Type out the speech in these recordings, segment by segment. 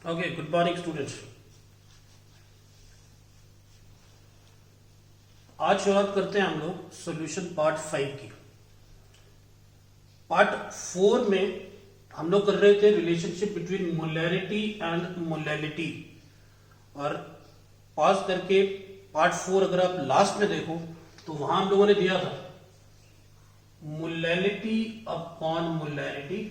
Okay, good morning students. आज शुरुआत करते हैं हम लोग सॉल्यूशन पार्ट 5 की। पार्ट 4 में हम लोग कर रहे थे relationship between molarity and molality, और पास करके पार्ट 4 अगर आप लास्ट में देखो तो वहां हम लोगों ने दिया था molality upon molarity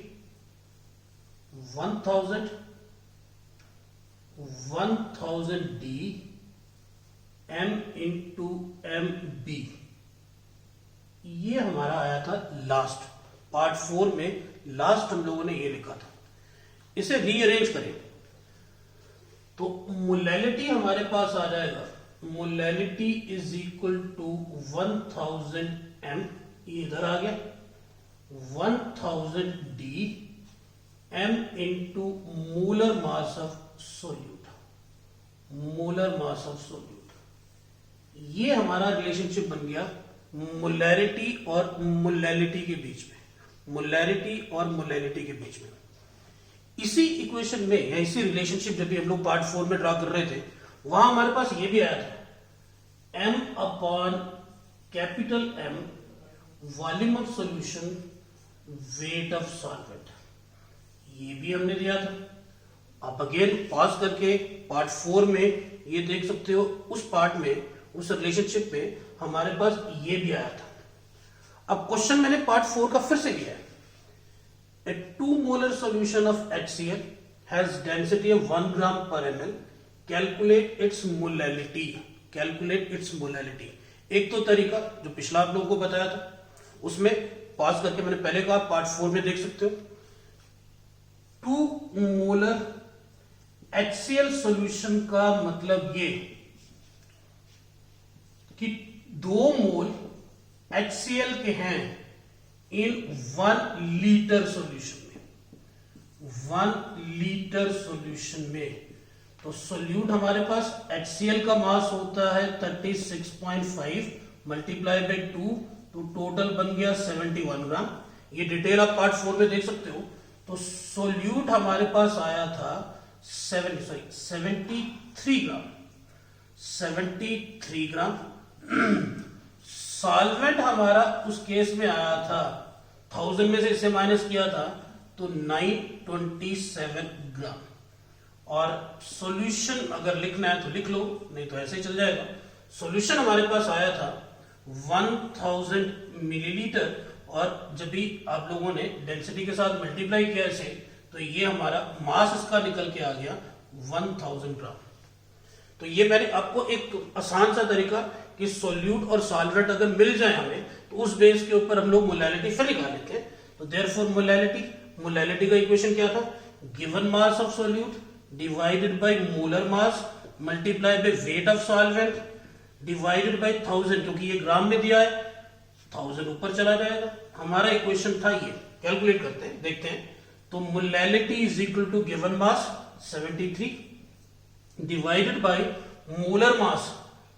1000 D m into M B. ये हमारा आया था लास्ट पार्ट 4 में। लास्ट हम लोगों ने ये लिखा था। इसे रीअरेंज करें तो मोलैलिटी हमारे पास आ जाएगा, molality is equal to 1000 m, ये इधर आ गया 1000 D m into molar mass of solute, molar mass of solute. ये हमारा रिलेशनशिप बन गया मोलैरिटी और मोलैलिटी के बीच में, मोलैरिटी और मोलैलिटी के बीच में। इसी इक्वेशन में या इसी रिलेशनशिप जब भी हम लोग पार्ट 4 में ड्रा कर रहे थे वहां हमारे पास ये भी आया था m upon capital M volume of solution wait of solvent, ये भी हमने दिया था। आप अगेन पास करके पार्ट 4 में ये देख सकते हो, उस पार्ट में उस रिलेशनशिप में हमारे पास ये भी आया था। अब क्वेश्चन मैंने पार्ट 4 का फिर से किया है। A 2 molar solution of HCl has density of 1 gram per ml. Calculate its molality. Calculate its molality. एक तो तरीका जो पिछला आप लोगों को बताया था उसमें पास करके मैंने पहले कहा, पार्ट 4 में देख सकते हो। 2 molar HCl सॉल्यूशन का मतलब ये कि 2 मोल HCl के हैं इन 1 लीटर सॉल्यूशन में, 1 लीटर सॉल्यूशन में। तो सोल्यूट हमारे पास HCl का मास होता है 36.5 मल्टीप्लाई बाई 2, तो टोटल बन गया 71 ग्राम। ये डिटेल आप पार्ट 4 में देख सकते हो। तो सोल्यूट हमारे पास आया था 73 ग्राम, 73 ग्राम। सॉल्वेंट हमारा उस केस में आया था 1000 में से इसे माइनस किया था तो 927 ग्राम। और सॉल्यूशन अगर लिखना है तो लिख लो, नहीं तो ऐसे ही चल जाएगा। सॉल्यूशन हमारे पास आया था 1000 मिलीलीटर, और जब भी आप लोगों ने डेंसिटी के साथ मल्टीप्लाई किया इसे तो ये हमारा मास इसका निकल के आ गया 1000 ग्राम। तो ये मैंने आपको एक आसान सा तरीका कि सोल्यूट और सॉल्वेंट अगर मिल जाए हमें तो उस बेस के ऊपर हम लोग मोलैलिटी फिर निकाल लेते हैं। तो देयरफॉर मोलैलिटी का इक्वेशन क्या था, given mass of solute divided by molar mass multiply by weight of solvent divided by 1000, क्योंकि ये ग्राम में दिया है 1000 ऊपर चला जाएगा। हमारा इक्वेशन था ये। कैलकुलेट करते हैं, देखते हैं। तो molality is equal to given mass 73 divided by molar mass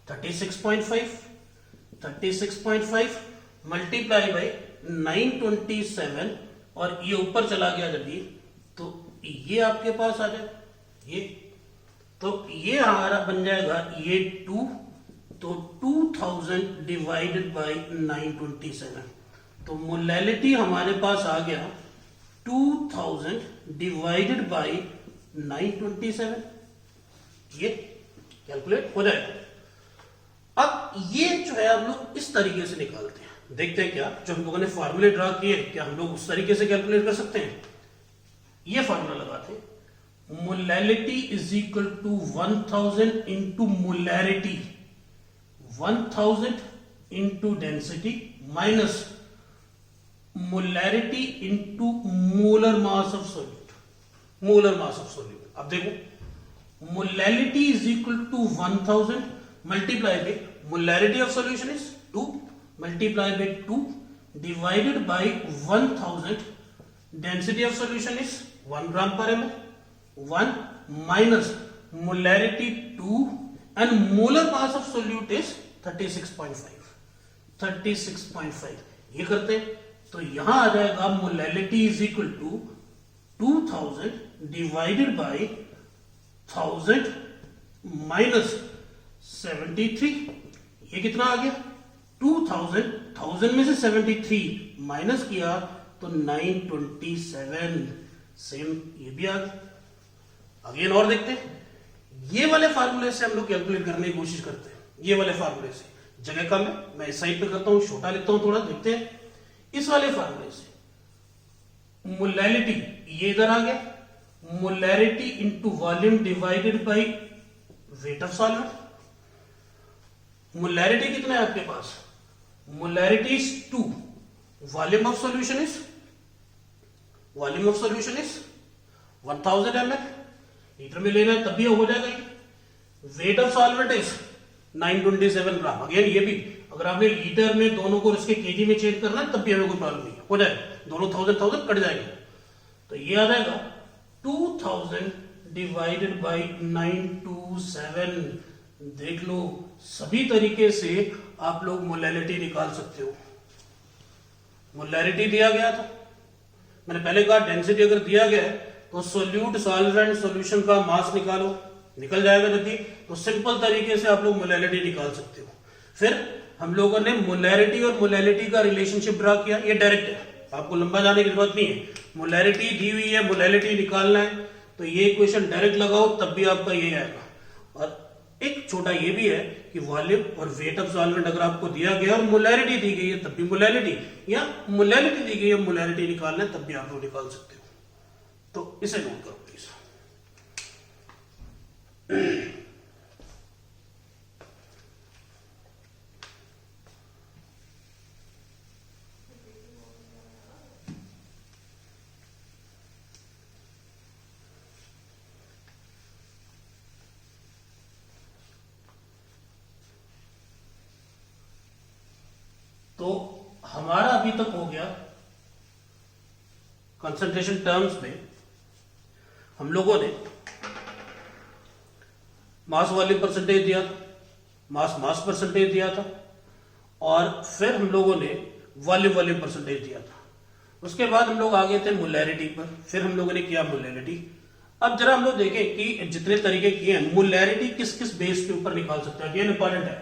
36.5 multiply by 927, और ये ऊपर चला गया जब ये, तो ये आपके पास आ जाए ये। तो ये हमारा बन जाएगा ये 2, तो 2000 डिवाइडेड बाय 927। तो मोलैलिटी हमारे पास आ गया 2000 डिवाइडेड बाय 927। ये कैलकुलेट हो जाएगा। अब ये जो है हम लोग इस तरीके से निकालते हैं। देखते हैं क्या जो हम लोगों ने फार्मूले ड्रा किए क्या हम लोग उस तरीके से कैलकुलेट कर सकते हैं। ये फार्मूला लगाते हैं, molality is equal to 1000 into molarity, 1000 into density minus molarity into molar mass of solute, molar mass of solute. अब देखो molality is equal to 1000 multiply by molarity of solution is 2 multiply by 2 divided by 1000, density of solution is 1 gram per ml, 1 minus molarity 2 and molar mass of solute is 36.5। ये करते हैं तो यहां आ जाएगा molality is equal to 2000 divided by 1000 minus 73, ये कितना आ गया 2000, 1000 में से 73 माइनस किया तो 927, सेम ये भी आ गया। अगेन और देखते हैं, ये वाले फार्मूले से हम लोग कैलकुलेट करने की कोशिश करते हैं। ये वाले फार्मूले से जगह कम है, मैं इस साइड पे करता हूं, छोटा लिखता हूं थोड़ा, देखते हैं। इस वाले फार्मूले से मोलैलिटी ये इधर आ गया, molarity into volume divided by weight of solvent. Molarity कितना है आपके पास, molarity is 2, volume of solution is 1000 ml, litre में लेना है तब भी हो जाएगा। Weight of solvent is 927 gram. Again ये भी अगर आपने लीटर में दोनों को इसके केजी में चेंज करना है तब भी हमें कोई प्रॉब्लम नहीं है, हो जाए, दोनों 1000 कट जाएंगे। तो ये आ जाएगा 2000 डिवाइडेड बाई 927। देख लो, सभी तरीके से आप लोग मोलैलिटी निकाल सकते हो। मोलैरिटी दिया गया था, मैंने पहले कहा डेंसिटी अगर दिया गया है तो सोल्यूट सॉल्वेंट सॉल्यूशन का मास निकालो, निकल जाएगा जल्दी। तो सिंपल तरीके से आप लोग मोलैलिटी निकाल सकते हो। फिर हम लोगों ने मोलैरिटी और मोलैलिटी का रिलेशनशिप ड्रा किया, ये डायरेक्ट है, आपको लंबा जाने की जरूरत नहीं है। मोलैरिटी दी हुई है, मोलैलिटी निकालना है, तो ये इक्वेशन डायरेक्ट लगाओ तब भी आपका ये आएगा। और एक छोटा ये भी है कि वॉल्यूम और वेट ऑफ सॉल्वेंट अगर आपको दिया गया और मोलैरिटी दी गई है तब भी मोलैलिटी, या मोलैलिटी दी गई है मोलैरिटी निकालना है तब भी आप लोग निकाल सकते हो। तो इसे नोट करो प्लीज। तो हमारा अभी तक हो गया कंसंट्रेशन टर्म्स में, हम लोगों ने मास वॉल्यूम परसेंटेज दिया था, मास परसेंटेज दिया था, और फिर हम लोगों ने वॉल्यूम परसेंटेज दिया था। उसके बाद हम लोग आ गए थे मोलैरिटी पर, फिर हम लोगों ने किया मोलैरिटी। अब जरा हम लोग देखें कि जितने तरीके किए हैं, मोलैरिटी किस किस बेस के ऊपर निकाल सकते हैं। ये इंपॉर्टेंट है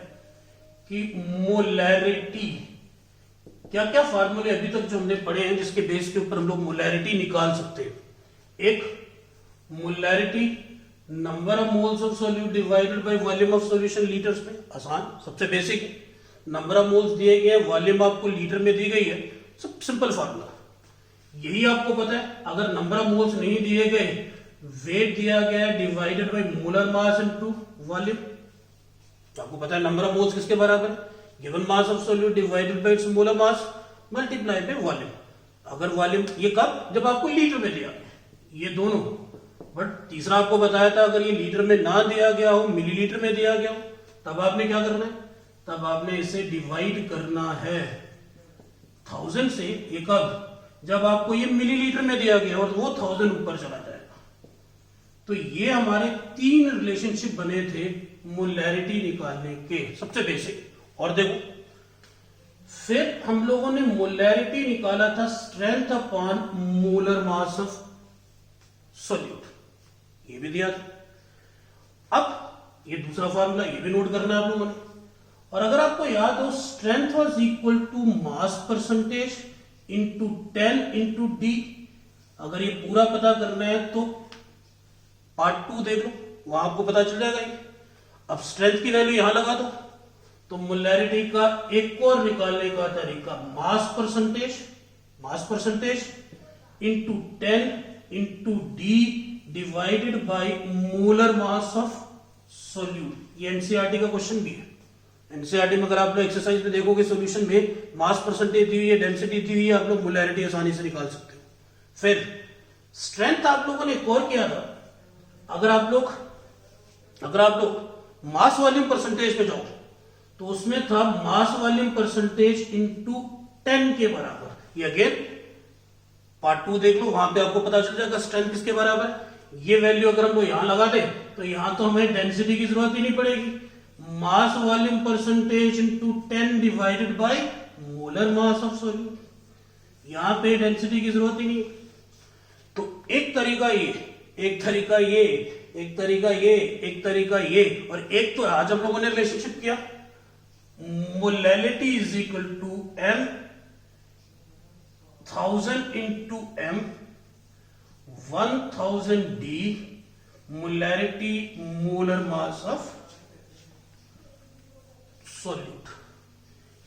कि मोलैरिटी क्या क्या फार्मूले अभी तक जो हमने पढ़े हैं जिसके बेस के ऊपर हम लोग मोलैरिटी निकाल सकते हैं। एक molarity number of moles of solute divided by volume of solution litres में, आसान, सबसे बेसिक। नंबर ऑफ मोल्स दिए गए हैं, वॉल्यूम आपको लीटर में दी गई है, सब सिंपल फार्मूला, यही आपको पता है। अगर नंबर ऑफ मोल्स नहीं दिए गए, वेट दिया गया है divided by molar mass into volume, आपको पता है नंबर ऑफ मोल्स किसके बराबर है, given mass of solute divided bye it's molar mass multiply by volume. अगर वॉल्यूम, ये कब, जब आपको लीटर में दिया गया, ये दोनों। बट तीसरा आपको बताया था अगर ये लीटर में ना दिया गया हो, मिलीलीटर में दिया गया हो, तब आपने क्या करना है, तब आपने इसे डिवाइड करना है 1000 से। ये कब, जब आपको ये मिलीलीटर में दिया गया और वो 1000 ऊपर चला जाएगा। तो ये हमारे 3 रिलेशनशिप बने थे मोलैरिटी निकालने के, सबसे बेसिक। और देखो, फिर हम लोगों ने मोलैरिटी निकाला था strength upon molar mass of solute, ये भी दिया था। अब ये दूसरा फार्मूला, ये भी नोट करना है आप लोगों ने। और अगर आपको याद हो, strength was equal to mass percentage into 10 into D. अगर ये पूरा पता करना है तो पार्ट 2 देख लो, वहां आपको पता चल जाएगा। अब स्ट्रेंथ की वैल्यू यहां लगा दो, तो मोलैरिटी का एक और निकालने का तरीका, मास percentage into 10 into D divided by molar mass of solute. ये एनसीईआरटी का क्वेश्चन भी है। एनसीईआरटी में अगर आप लोग एक्सरसाइज में देखोगे, सॉल्यूशन में मास परसेंटेज दी हुई है, डेंसिटी दी हुई है, आप लोग मोलैरिटी आसानी से निकाल सकते हो। फिर स्ट्रेंथ आप लोगों ने एक और किया था, अगर आप लोग मास वॉल्यूम परसेंटेज पे जाओ तो उसमें था मास वॉल्यूम परसेंटेज इंटू 10 के बराबर। ये अगेन पार्ट 2 देख लो, वहां पे आपको पता चल जाएगा स्ट्रेंथ किसके बराबर है। ये वैल्यू अगर हम लोग यहां लगा दें तो यहां तो हमें डेंसिटी की जरूरत ही नहीं पड़ेगी, मास volume percentage into 10 divided by molar mass of solute, यहां पे डेंसिटी की जरूरत ही नहीं। तो एक तरीका ये एक तरीका ये, एक तरीका ये, एक तरीका ये, और एक तो आज हम लोगों ने रिलेशनशिप किया molality is equal to m 1000 into m 1000 d molarity molar mass of solute.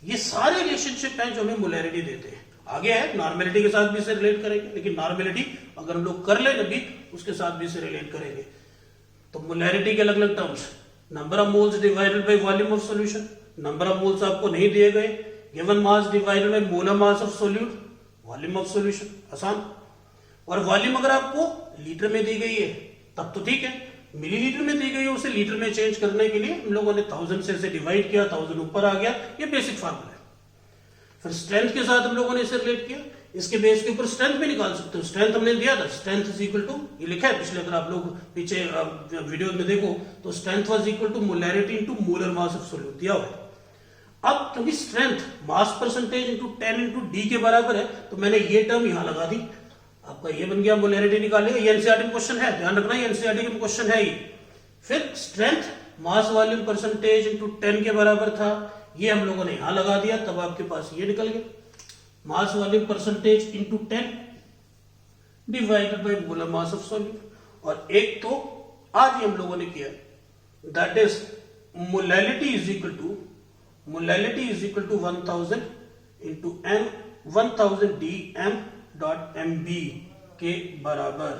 ये सारे रिलेशनशिप हैं जो हमें मोलैरिटी देते हैं। आगे है नॉर्मेलिटी के साथ भी इसे रिलेट करेंगे, लेकिन नॉर्मेलिटी अगर हम लोग कर ले अभी उसके साथ भी इसे रिलेट करेंगे। तो मोलैरिटी के अलग अलग terms, number of moles divided by volume of solution, number of moles आपको नहीं दिए गए, given mass divided by molar mass of solute, volume of solution, आसान। और वॉल्यूम अगर आपको लीटर में दी गई है तब तो ठीक है, मिलीलीटर में दी गई है उसे लीटर में चेंज करने के लिए हम लोगों ने 1000 से इसे डिवाइड किया, 1000 ऊपर आ गया, ये बेसिक फार्मूला है। फिर स्ट्रेंथ के साथ हम लोगों ने इसे रिलेट किया, इसके बेस के ऊपर स्ट्रेंथ भी निकाल सकते हो। स्ट्रेंथ हमने दिया था, स्ट्रेंथ इज इक्वल टू, ये लिखा है पिछले, अगर आप लोग पीछे वीडियो में देखो तो strength was equal to molarity into molar mass of solute दिया हुआ है। अब क्योंकि strength mass percentage into 10 into D के बराबर है तो मैंने ये टर्म यहां लगा दी, आपका ये बन गया मोलैरिटी निकालेगा। ये एनसीईआरटी में क्वेश्चन है, ध्यान रखना, ये एनसीईआरटी में क्वेश्चन है ही। फिर स्ट्रेंथ मास वॉल्यूम परसेंटेज इंटू 10 के बराबर था, ये हम लोगों ने यहां लगा दिया, तब आपके पास ये निकल गया mass volume percentage into 10 divided by molar mass of solute. और एक तो आज ही हम लोगों ने किया, that is molality is equal to 1000 into m 1000 d m dot M B के बराबर।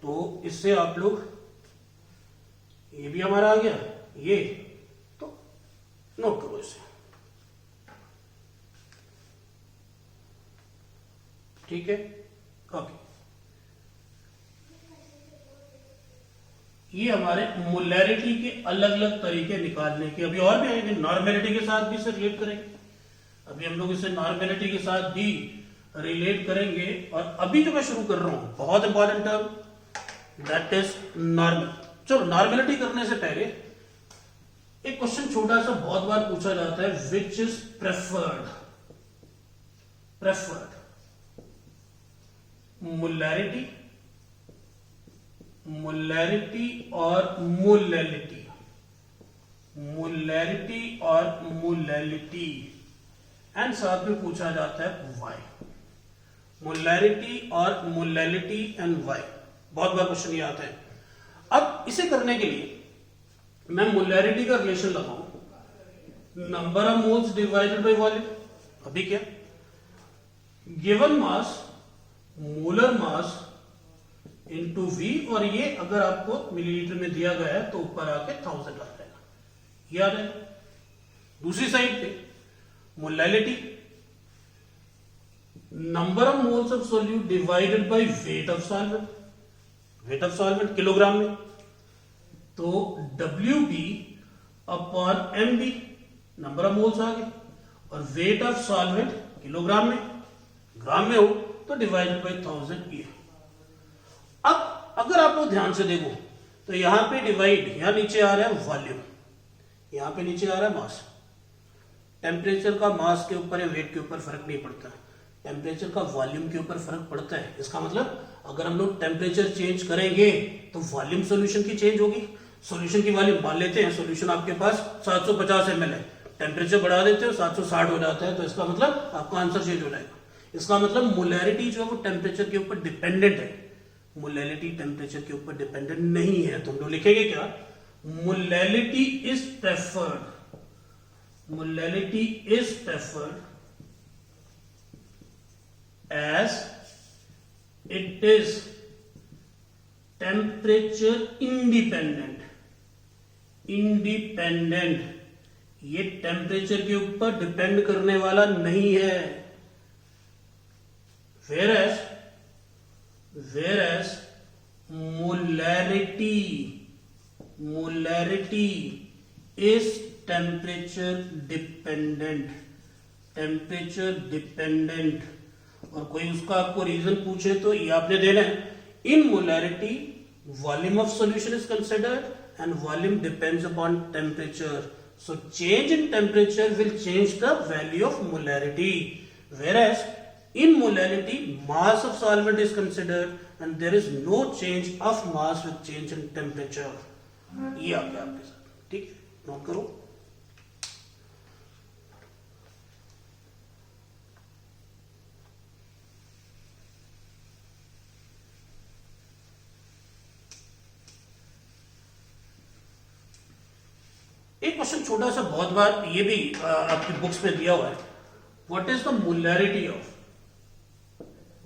तो इससे आप लोग, ये भी हमारा आ गया, ये तो नोट करो इसे, ठीक है, ओके। ये हमारे मोलैरिटी के अलग अलग तरीके निकालने के, अभी और भी आएंगे, नॉर्मेलिटी के साथ भी इसे रिलेट करेंगे। अभी हम लोग इसे नॉर्मेलिटी के साथ भी रिलेट करेंगे। और अभी जो मैं शुरू कर रहा हूं बहुत important term, that is normal. चलो नॉर्मेलिटी करने से पहले एक क्वेश्चन छोटा सा बहुत बार पूछा जाता है, विच इज प्रेफर्ड मोलैरिटी और मोलैलिटी, और मोलैलिटी, एंड साथ में पूछा जाता है वाई, मोलैरिटी और मोलैलिटी एंड वाई, बहुत बार क्वेश्चन ये आता है। अब इसे करने के लिए मैं मोलैरिटी का रिलेशन लगाऊं, number of moles divided by volume. अभी क्या, given mass molar mass into V, और ये अगर आपको मिलीलीटर में दिया गया है तो ऊपर आके 1000 आ जाएगा, ये आ जाएगा। दूसरी साइड पे molality, number of moles of solute divided by weight of solvent, weight of solvent kilogram में, तो WB upon MB, number of moles आ गए, और वेट ऑफ सॉल्वेंट किलोग्राम में, ग्राम में हो तो डिवाइडेड बाय 1000 ये। अब अगर आप लोग ध्यान से देखो तो यहां पे डिवाइड, यहां नीचे आ रहा है वॉल्यूम, यहां पे नीचे आ रहा है मास। टेम्परेचर का मास के ऊपर या वेट के ऊपर फर्क नहीं पड़ता, टेम्परेचर का वॉल्यूम के ऊपर फर्क पड़ता है। इसका मतलब अगर हम लोग टेम्परेचर चेंज करेंगे तो वॉल्यूम सॉल्यूशन की चेंज होगी। सॉल्यूशन की वॉल्यूम मान लेते हैं, सॉल्यूशन आपके पास 750 ml है, टेम्परेचर बढ़ा देते हो 760 हो जाता है, तो इसका मतलब आपका आंसर चेंज हो जाएगा। इसका मतलब मोलैरिटी जो है वो टेम्परेचर के ऊपर डिपेंडेंट है, मोलैरिटी टेम्परेचर के ऊपर डिपेंडेंट नहीं है। तो हम लोग लिखेंगे क्या, molality is preferred, molality is preferred as it is temperature independent, ये टेम्परेचर के ऊपर डिपेंड करने वाला नहीं है। whereas molarity is temperature dependent, और कोई उसका आपको रीजन पूछे तो ये आपने देना है, in molarity volume of solution is considered and volume depends upon temperature, so change in temperature will change the value of molarity, whereas In molality, mass of solvent is considered and there is no change of mass with change in temperature. ये आ गया आपके साथ, ठीक है, note करो. एक question छोटा सा, बहुत बार ये भी आपकी बुक्स में दिया हुआ है. What is the molarity of,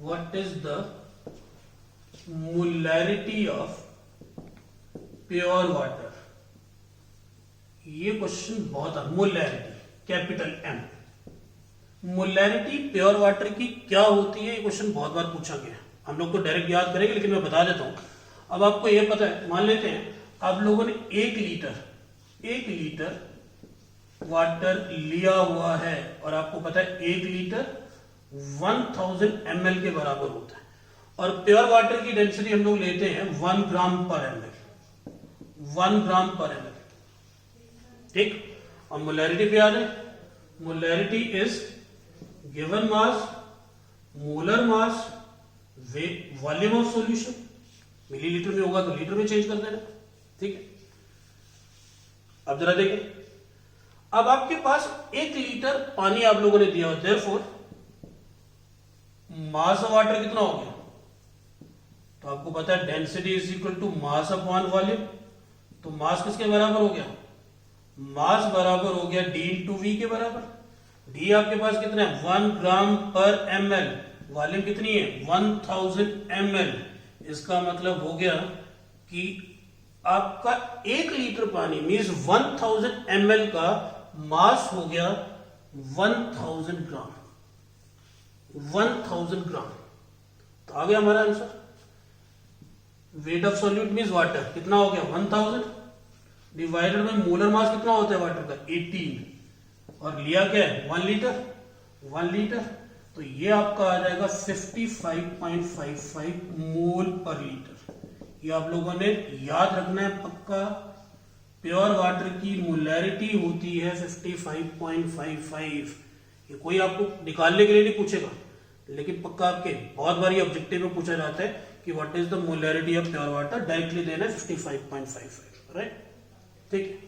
what is the molarity of pure water? ये क्वेश्चन बहुत है. Molarity capital M, molarity pure water की क्या होती है, ये क्वेश्चन बहुत बार पूछा गया. हम लोग तो डायरेक्ट याद करेंगे, लेकिन मैं बता देता हूं. अब आपको ये पता है, मान लेते हैं आप लोगों ने 1 लीटर वाटर लिया हुआ है और आपको पता है 1 लीटर 1000 ml के बराबर होता है, और प्योर वाटर की डेंसिटी हम लोग लेते हैं 1 ग्राम पर ml, 1 ग्राम पर ml. ठीक. और मोलैरिटी पे आ जाए. Molarity is given mass, molar mass, volume of solution. Millilitre में होगा तो लीटर में चेंज कर देना. ठीक है. अब जरा देखिए, अब आपके पास 1 लीटर पानी आप लोगों ने दिया, देयरफॉर मास ऑफ वाटर कितना हो गया, तो आपको पता है density is equal to mass upon volume. तो मास किसके बराबर हो गया, मास बराबर हो गया d इंटू वी के बराबर. d आपके पास कितना है, 1 ग्राम पर ml. वॉल्यूम कितनी है, 1000 ml. इसका मतलब हो गया कि आपका 1 लीटर पानी मीन्स 1000 ml का मास हो गया 1000 ग्राम. 1000 ग्राम. तो आ गया हमारा answer. Weight of solute means water कितना हो गया, 1000 डिवाइडेड बाय मोलर मास कितना होता है वाटर का, 18, और लिया क्या है 1 लीटर. 1 लीटर तो ये आपका आ जाएगा 55.55 मोल पर लीटर. ये आप लोगों ने याद रखना है पक्का. प्योर वाटर की मोलैरिटी होती है 55.55. ये कोई आपको निकालने के लिए नहीं पूछेगा, लेकिन पक्का आपके बहुत बार ये ऑब्जेक्टिव में पूछा जाता है कि what is the molarity of pure water. Directly देना है 55.55. राइट. ठीक.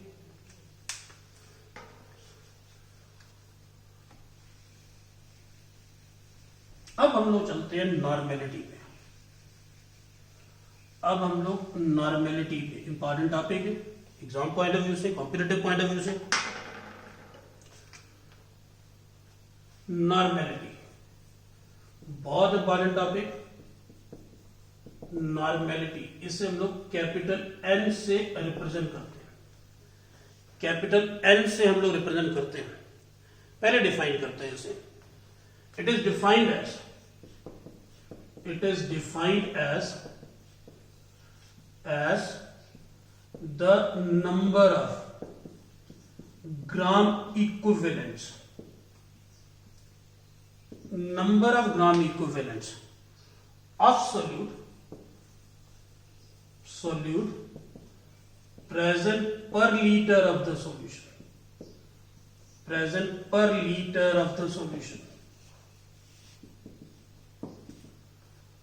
अब हम लोग चलते हैं नॉर्मेलिटी पे. अब हम लोग नॉर्मेलिटी पे, इंपॉर्टेंट टॉपिक है एग्जाम पॉइंट ऑफ व्यू से, कॉम्पिटिटिव पॉइंट ऑफ व्यू से. नॉर्मेलिटी बहुत इंपॉर्टेंट टॉपिक. नॉर्मेलिटी, इसे हम लोग कैपिटल एन से रिप्रेजेंट करते हैं. कैपिटल एन से हम लोग रिप्रेजेंट करते हैं. पहले डिफाइन करते हैं इसे. It is defined as the number of gram equivalents of solute present per liter of the solution.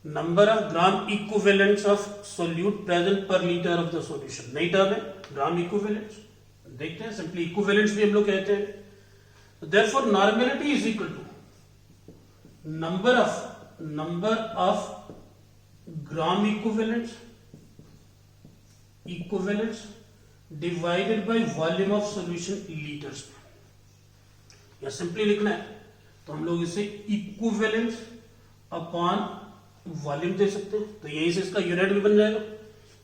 Number of gram equivalents of solute present पर लीटर ऑफ द सॉल्यूशन. नई टर्म है ग्राम equivalents. देखते हैं, simply equivalents भी हम लोग कहते हैं. Therefore normality is equal to number of gram equivalents divided by volume of solution litres. या सिंपली लिखना है तो हम लोग इसे इक्विवेलेंट्स अपॉन वॉल्यूम दे सकते हैं. तो यहीं से इसका यूनिट भी बन जाएगा.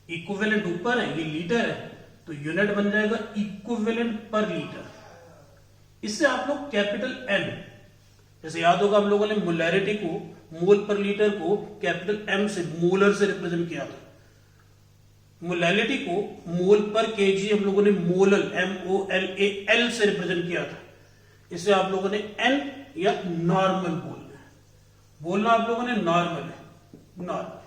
इक्विवेलेंट ऊपर है, ये लीटर है, तो यूनिट बन जाएगा इक्विवेलेंट पर लीटर. इससे आप लोग कैपिटल एन, जैसे याद होगा आप लोगों ने मोलैरिटी को, मोल पर लीटर को कैपिटल एम से, मोलर से रिप्रेजेंट किया था. मोलैरिटी को मोल पर केजी हम लोगों ने मोलल, MOLAL से रिप्रेजेंट किया था. इससे आप लोगों ने एन या नॉर्मल बोलना आप लोगों ने नॉर्मल है. नॉर्मल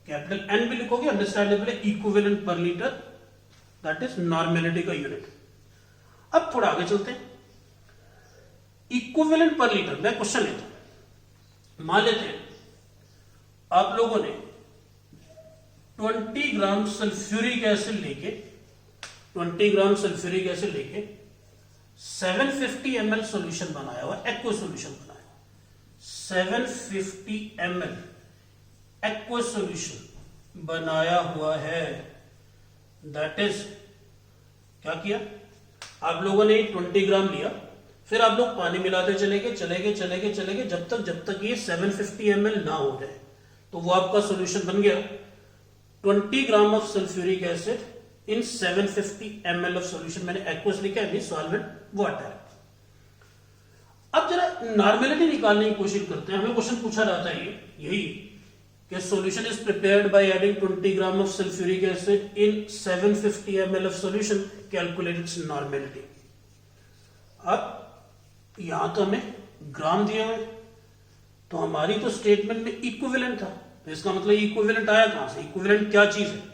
कैपिटल एन भी लिखोगे, अंडरस्टैंडेबल है. इक्विवेलेंट पर लीटर, दैट इज नॉर्मेलिटी का यूनिट. अब थोड़ा आगे चलते हैं. इक्विवेलेंट पर लीटर, मैं क्वेश्चन लेता हूं. मान लेते हैं आप लोगों ने 20 ग्राम सल्फ्यूरिक एसिड लेके 750 ml सॉल्यूशन बनाया हुआ, एक्वा सॉल्यूशन बनाया, 750 ml एक्वा सॉल्यूशन बनाया हुआ है। दैट इज, क्या किया आप लोगों ने 20 ग्राम लिया, फिर आप लोग पानी मिलाते चले गए जब तक ये 750 ml ना हो जाए, तो वो आपका सॉल्यूशन बन गया 20 gram of sulphuric acid in 750 ml of solution. मैंने एक्वस लिखा है, सॉल्वेंट वाटर। अब जरा नॉर्मेलिटी निकालने की कोशिश करते हैं। हमें क्वेश्चन पूछा जाता है यही कि solution is prepared by adding 20 gram of sulphuric acid in 750 ml of solution, calculate its normality. अब यहां तो हमें ग्राम दिया हुआ है, तो हमारी तो स्टेटमेंट में इक्विवेलेंट था, तो इसका मतलब इक्विवेलेंट आया कहां से, इक्विवेलेंट क्या चीज है।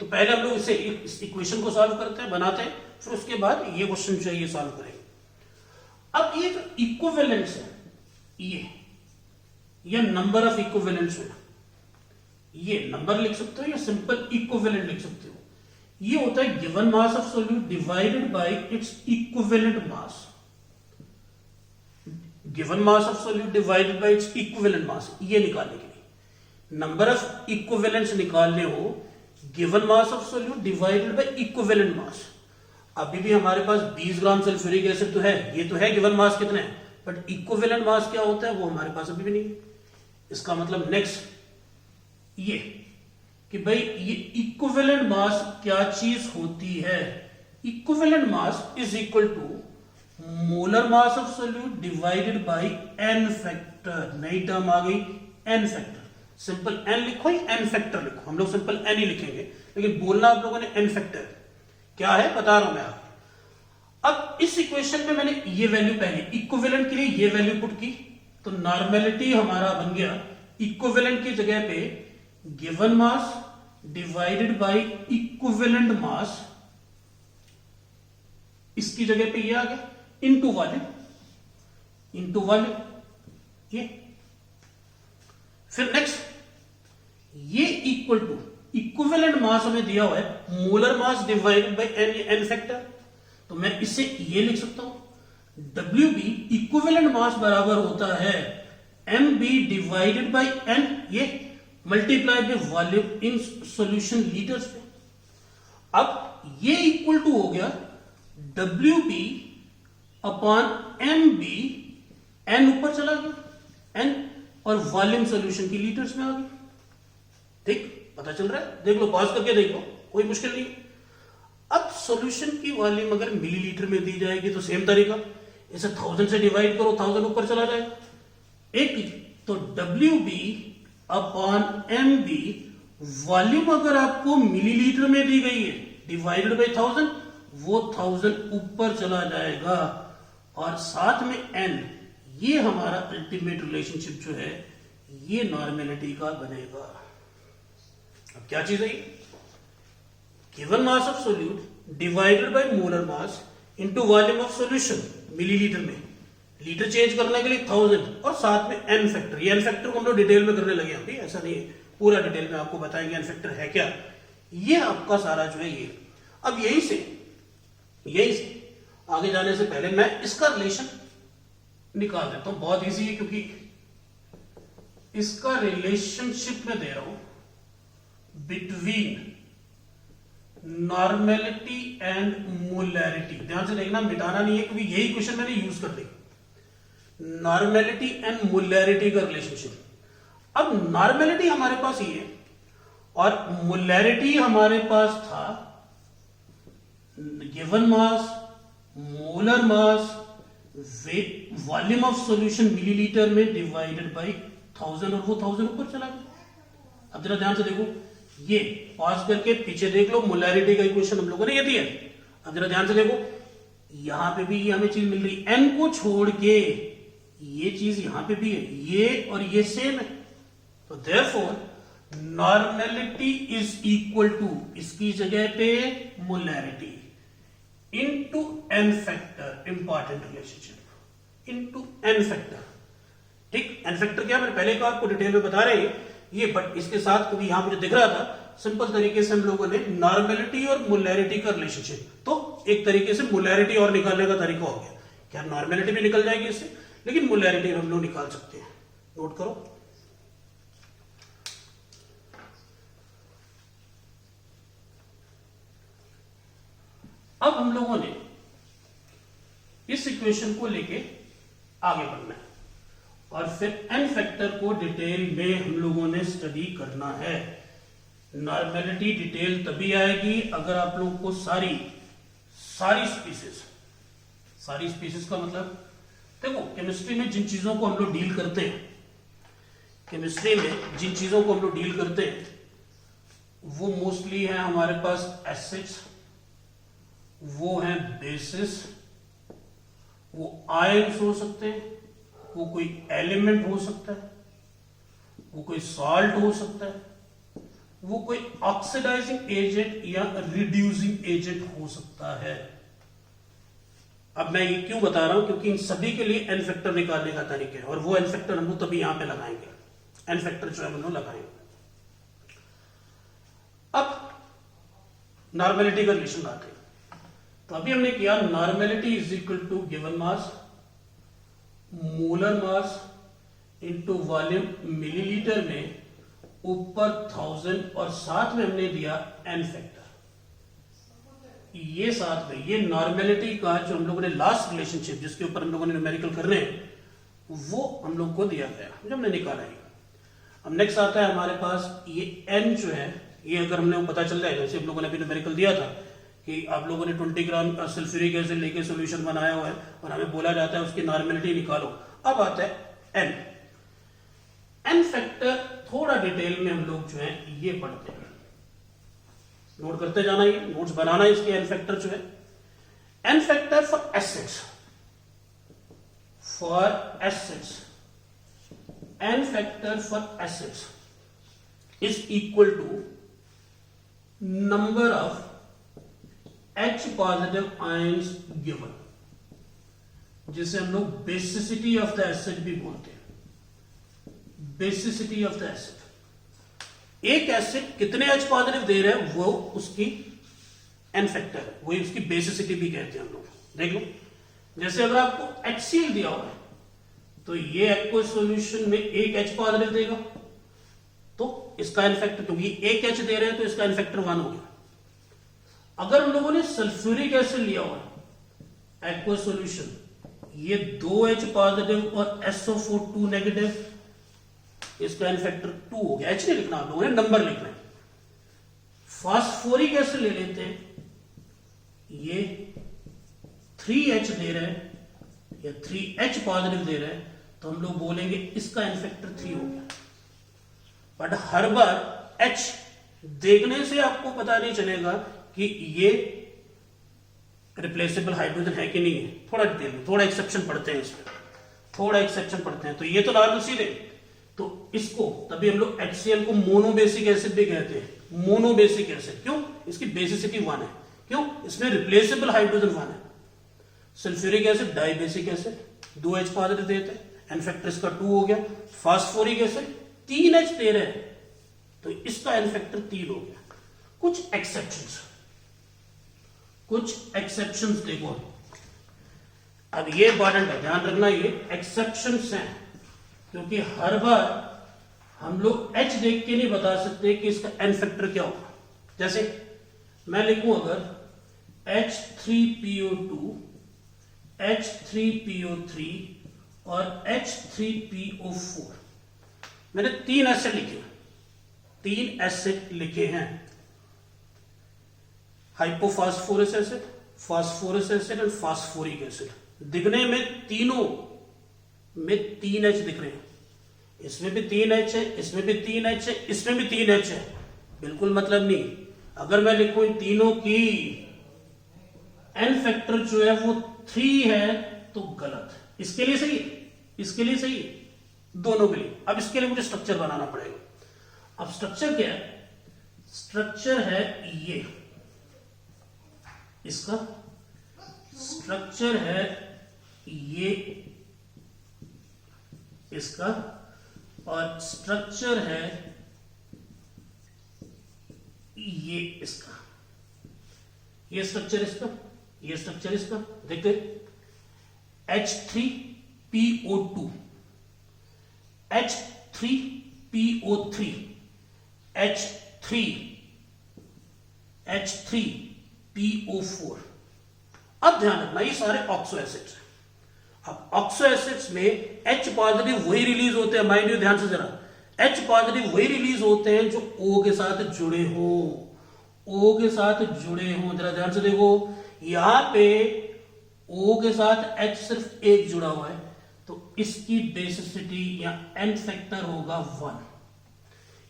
तो पहले हम लोग इस इक्वेशन को सॉल्व करते हैं, बनाते हैं, फिर उसके बाद ये क्वेश्चन जो है ये सॉल्व करेंगे। अब ये जो इक्विवेलेंट्स है, ये नंबर ऑफ इक्विवेलेंट्स है, ये नंबर लिख सकते हो या सिंपल इक्विवेलेंट लिख सकते हो। ये होता है given mass of solute divided bye its equivalent mass. Given mass of solute divided bye its equivalent mass, ये निकालने के लिए नंबर ऑफ इक्विवेलेंट्स निकालने हो, given mass of solute divided by equivalent mass. अभी भी हमारे पास 20 ग्राम सल्फ्यूरिक एसिड तो है, ये तो है गिवन मास कितने है, बट इक्विवेलेंट मास क्या होता है वो हमारे पास अभी भी नहीं है। इसका मतलब नेक्स्ट ये कि भाई ये इक्विवेलेंट मास क्या चीज होती है। Equivalent mass is equal to molar mass of solute divided by n factor. नई टर्म आ गई n फैक्टर। सिंपल n लिखो या n फैक्टर लिखो, हम लोग सिंपल n ही लिखेंगे, लेकिन बोलना आप लोगों ने n फैक्टर क्या है बता रहा हूं मैं आपको। अब इस इक्वेशन में मैंने ये वैल्यू पहले इक्विवेलेंट के लिए ये वैल्यू पुट की, तो नॉर्मेलिटी हमारा बन गया इक्विवेलेंट की जगह पे given mass divided by equivalent mass, इसकी जगह पे ये आ गया इनटू वॉल्यूम ये। फिर नेक्स्ट ये इक्वल टू इक्विवेलेंट मास हमें दिया हुआ है molar mass divided by n factor, तो मैं इसे ये लिख सकता हूं WB इक्विवेलेंट मास बराबर होता है MB डिवाइडेड बाय n, ये multiply by volume in solution litres पे। अब ये इक्वल टू हो गया WB अपॉन MB, n ऊपर चला गया n, और वॉल्यूम सॉल्यूशन की लीटर्स में आ गई। ठीक पता चल रहा है, देख लो, पॉज करके देख लो, कोई मुश्किल नहीं। अब सॉल्यूशन की वॉल्यूम अगर मिलीलीटर में दी जाएगी तो सेम तरीका, इसे 1000 से डिवाइड करो, 1000 ऊपर चला जाएगा। एक तो WB अपॉन MB, वॉल्यूम अगर आपको मिलीलीटर में दी गई है डिवाइडेड बाय 1000, वो 1000 ऊपर चला जाएगा, और साथ में n, ये हमारा अल्टीमेट रिलेशनशिप जो है ये नॉर्मेलिटी का बनेगा। अब क्या चीज है ये, given mass of solute divided by molar mass into volume of solution millilitre में, लीटर चेंज करने के लिए 1000 और साथ में n फैक्टर। ये n फैक्टर को हम लोग डिटेल में करने लगे अभी, ऐसा नहीं है, पूरा डिटेल में आपको बताएंगे n फैक्टर है क्या। ये आपका सारा जो है ये। अब यहीं से आगे जाने से पहले मैं इसका रिलेशन निकाल देता हूं, बहुत इजी है, क्योंकि इसका रिलेशनशिप में दे रहा हूं बिटवीन नॉर्मेलिटी एंड मोलैरिटी। ध्यान से देखना, मिटाना नहीं है, क्योंकि यही क्वेश्चन मैंने यूज कर दी, नॉर्मेलिटी एंड मोलैरिटी का रिलेशनशिप। अब नॉर्मेलिटी हमारे पास ये और मोलैरिटी हमारे पास था given mass, molar mass, volume of solution millilitre में डिवाइडेड बाय 1000, और वो 1000 ऊपर चला गया। अब जरा ध्यान से देखो, ये पॉज करके पीछे देख लो, मोलैरिटी का इक्वेशन हम लोगों ने ये दिया। अब जरा ध्यान से देखो, यहां पे भी हमें चीज मिल रही, n को छोड़ के ये चीज यहां पे भी है, ये और ये सेम है, तो therefore normality is equal to, इसकी जगह पे molarity into n factor, important relationship, into n factor. ठीक, एन फैक्टर क्या, मैंने पहले कहा आपको डिटेल में बता रहे हैं ये, बट इसके साथ कभी यहां मुझे दिख रहा था सिंपल तरीके से हम लोगों ने नॉर्मेलिटी और मोलैरिटी का रिलेशनशिप, तो एक तरीके से मोलैरिटी और निकालने का तरीका हो गया। क्या नॉर्मेलिटी भी निकल जाएगी इससे, लेकिन मोलैरिटी हम लोग निकाल सकते हैं। नोट करो, अब हम लोगों ने इस इक्वेशन को लेके आगे बढ़ना है और फिर एन फैक्टर को डिटेल में हम लोगों ने स्टडी करना है। नॉर्मेलिटी डिटेल तभी आएगी अगर आप लोगों को सारी स्पीसीज का मतलब, देखो केमिस्ट्री में जिन चीजों को हम लोग डील करते हैं, केमिस्ट्री में जिन चीजों को हम लोग डील करते हैं वो मोस्टली है हमारे पास एसिड्स, वो है बेसिस, वो आयंस हो सकते हैं, वो कोई एलिमेंट हो सकता है, वो कोई सॉल्ट हो सकता है, वो कोई ऑक्सीडाइजिंग एजेंट या रिड्यूसिंग एजेंट हो सकता है। अब मैं ये क्यों बता रहा हूं, क्योंकि इन सभी के लिए एन फैक्टर निकालने का तरीका है और वो एन फैक्टर हम लोग तभी यहां पे लगाएंगे, एन फैक्टर जो है हम लोग लगाएंगे। अब नॉर्मेलिटी का रिलेशन आते हैं, तो अभी हमने किया normality is equal to given mass molar mass into volume millilitre में ऊपर 1000 और साथ में हमने दिया एन फैक्टर। ये साथ में ये नॉर्मेलिटी का जो हम लोगों ने लास्ट रिलेशनशिप जिसके ऊपर हम लोगों ने न्यूमेरिकल कर रहे हैं वो हम लोग को दिया गया जो हमने निकाला है। अब नेक्स्ट आता है हमारे पास ये एन जो है, ये अगर हमने पता चल जाए, जैसे हम लोगों ने अभी न्यूमेरिकल दिया था कि आप लोगों ने 20 ग्राम सल्फ्यूरिक एसिड लेके सॉल्यूशन बनाया हुआ है और हमें बोला जाता है उसकी नॉर्मेलिटी निकालो। अब आता है एन, एन फैक्टर थोड़ा डिटेल में हम लोग जो है ये पढ़ते हैं, नोट करते जाना, ये नोट्स बनाना है इसके। एन फैक्टर जो है, N factor for acids, N factor for acids is equal to number of H positive ions given, जिसे हम लोग बेसिसिटी ऑफ द एसिड भी बोलते हैं। बेसिसिटी ऑफ द एसिड, एक एसिड कितने H पॉजिटिव दे रहे हैं वो उसकी एन फैक्टर है, वही उसकी बेसिसिटी भी कहते हैं हम लोग। देख लो, जैसे अगर आपको HCl दिया हुआ है तो ये एक्वस सॉल्यूशन में एक H पॉजिटिव देगा तो इसका एन फैक्टर, क्योंकि एक H दे रहे हैं तो इसका एन फैक्टर 1 हो गया। अगर हम लोगों ने सल्फ्यूरिक एसिड लिया हुआ है एक्वस सॉल्यूशन, ये 2H पॉजिटिव और SO4 2 नेगेटिव, इसका एन फैक्टर 2 हो गया। H नहीं लिखना, आप लोगों ने नंबर लिखना है। फास्फोरिक एसिड ले लेते हैं, ये 3H दे रहे हैं या 3H पॉजिटिव दे रहे हैं तो हम लोग बोलेंगे इसका एन फैक्टर 3 हो गया। बट हर बार H देखने से आपको पता नहीं चलेगा कि ये रिप्लेसेबल हाइड्रोजन है कि नहीं है। थोड़ा डिटेल में, थोड़ा एक्सेप्शन पढ़ते हैं इसमें, थोड़ा एक्सेप्शन पढ़ते हैं। तो ये तो नॉर्मल सीधे, तो इसको तभी हम लोग HCl को मोनोबेसिक एसिड भी कहते हैं। मोनोबेसिक एसिड क्यों? इसकी बेसिसिटी 1 है। क्यों? इसमें रिप्लेसेबल हाइड्रोजन 1 है। Sulphuric acid dibasic acid, 2H positive देते हैं, एन फैक्टर इसका 2 हो गया। फास्फोरिक एसिड 3H दे रहे हैं तो इसका एन फैक्टर 3 हो गया। कुछ एक्सेप्शंस देखो, अब ये इंपॉर्टेंट है, ध्यान रखना, ये एक्सेप्शंस हैं क्योंकि हर बार हम लोग H देख के नहीं बता सकते कि इसका एन फैक्टर क्या होगा। जैसे मैं लिखूं अगर H3PO2, H3PO3 और H3PO4, मैंने 3 एसिड लिखे हैं, हाइपोफॉस्फोरस एसिड, फास्फोरस एसिड और फास्फोरिक एसिड। दिखने में तीनों में 3H दिख रहे हैं, इसमें भी 3H है, इसमें भी 3H है, इसमें भी 3H है। बिल्कुल मतलब नहीं। अगर मैं लिखूं इन तीनों की एन फैक्टर जो है वो 3 है तो गलत। इसके लिए सही है, इसके लिए सही है, दोनों के लिए। अब इसके लिए मुझे स्ट्रक्चर बनाना पड़ेगा। अब स्ट्रक्चर क्या है? स्ट्रक्चर है ये, इसका स्ट्रक्चर है ये इसका, और स्ट्रक्चर है ये इसका, ये स्ट्रक्चर इसका, ये स्ट्रक्चर इसका। देखते H3PO2, H3PO3, H3PO4। अब ध्यान रखना ये सारे ऑक्सो एसिड्स हैं। अब ऑक्सो एसिड्स में H पॉजिटिव वही रिलीज होते हैं, माइंड यू ध्यान से जरा, H पॉजिटिव वही रिलीज होते हैं जो O के साथ जुड़े हो, O के साथ जुड़े हो। जरा ध्यान से देखो, यहां पे O के साथ H सिर्फ एक जुड़ा हुआ है, तो इसकी बेसिसिटी या एन फैक्टर होगा 1।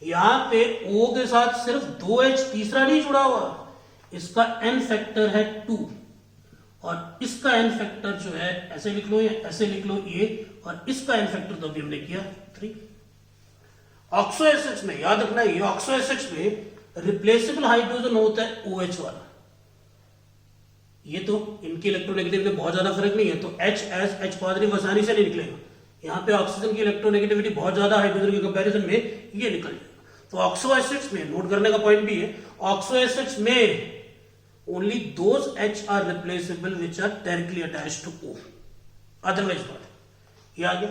यहां पे O के साथ सिर्फ 2H तीसरा नहीं जुड़ा हुआ, इसका एन फैक्टर है 2, और इसका एन फैक्टर जो है ऐसे लिख लो या ऐसे लिख लो ये, और इसका एन फैक्टर तो अभी हमने किया 3। ऑक्सो एसिड्स में याद रखना, ये ऑक्सो एसिड्स में रिप्लेसेबल हाइड्रोजन होता है OH वाला। ये तो इनकी इलेक्ट्रोनेगेटिविटी में बहुत ज्यादा फर्क नहीं है, तो H पॉजिटिव आसानी से नहीं निकलेगा। यहाँ पे ऑक्सीजन की इलेक्ट्रोनेगेटिविटी बहुत ज्यादा हाइड्रोजन के कंपैरिजन में ये निकल जाएगा। तो ऑक्सो एसिड्स में नोट करने का पॉइंट भी है, ऑक्सो एसिड्स में only those H are replaceable which are directly attached to O, otherwise not। ये आ गया।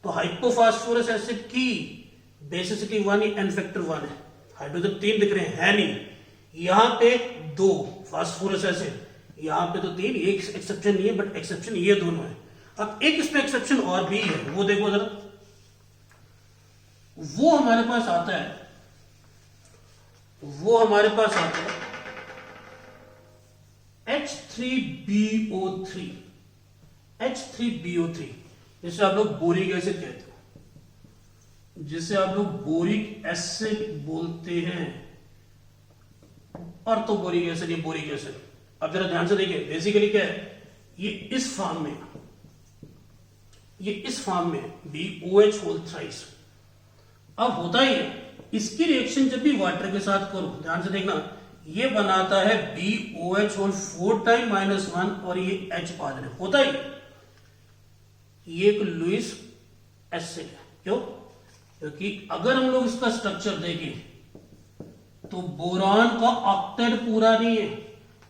तो हाइपोफॉस्फोरस एसिड की बेसिसिटी 1 एन फैक्टर 1 है, हाइड्रोजन 3 दिख रहे हैं नहीं, यहां पे 2 फास्फोरस एसिड, यहां पे तो 3, एक एक्सेप्शन नहीं है, बट एक्सेप्शन ये दोनों है। अब एक इसमें एक्सेप्शन और भी है, वो देखो जरा, वो हमारे पास आता है, वो हमारे पास आता है H3BO3, H3BO3, जिसे आप लोग बोरिक एसिड कहते हो, जिसे आप लोग बोरिक एसिड बोलते हैं, और तो बोरिक एसिड या बोरिक एसिड। अब जरा ध्यान से देखिए, बेसिकली क्या है, ये इस फॉर्म में, ये इस फॉर्म में BOH होल थ्राइस। अब होता ही है, इसकी रिएक्शन जब भी वाटर के साथ करो, ध्यान से देखना, ये बनाता है BOH होल 4 टाइम -1, और ये H पॉजिटिव होता ही। ये एक लुईस एसिड है, क्यों? क्योंकि अगर हम लोग इसका स्ट्रक्चर देखें तो बोरान का ऑक्टेट पूरा नहीं है,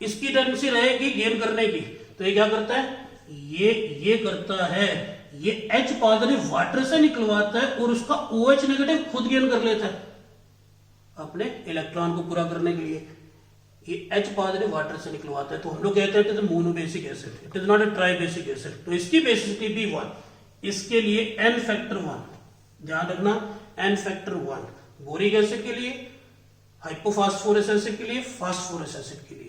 इसकी टेंडेंसी रहेगी गेन करने की, तो ये क्या करता है, ये करता है, ये H पॉजिटिव वाटर से निकलवाता है और उसका OH नेगेटिव खुद गेन कर लेता है अपने इलेक्ट्रॉन को पूरा करने के लिए। ये H पॉजिटिव वाटर से निकलवाता है, तो हम लोग कहते हैं it is monobasic acid, it is not a tribasic acid. तो इसकी बेसिसिटी भी 1, इसके लिए एन फैक्टर 1, ध्यान रखना, एन फैक्टर 1 बोरिक एसिड के लिए, हाइपोफॉस्फोरस एसिड के लिए, फास्फोरस एसिड के लिए।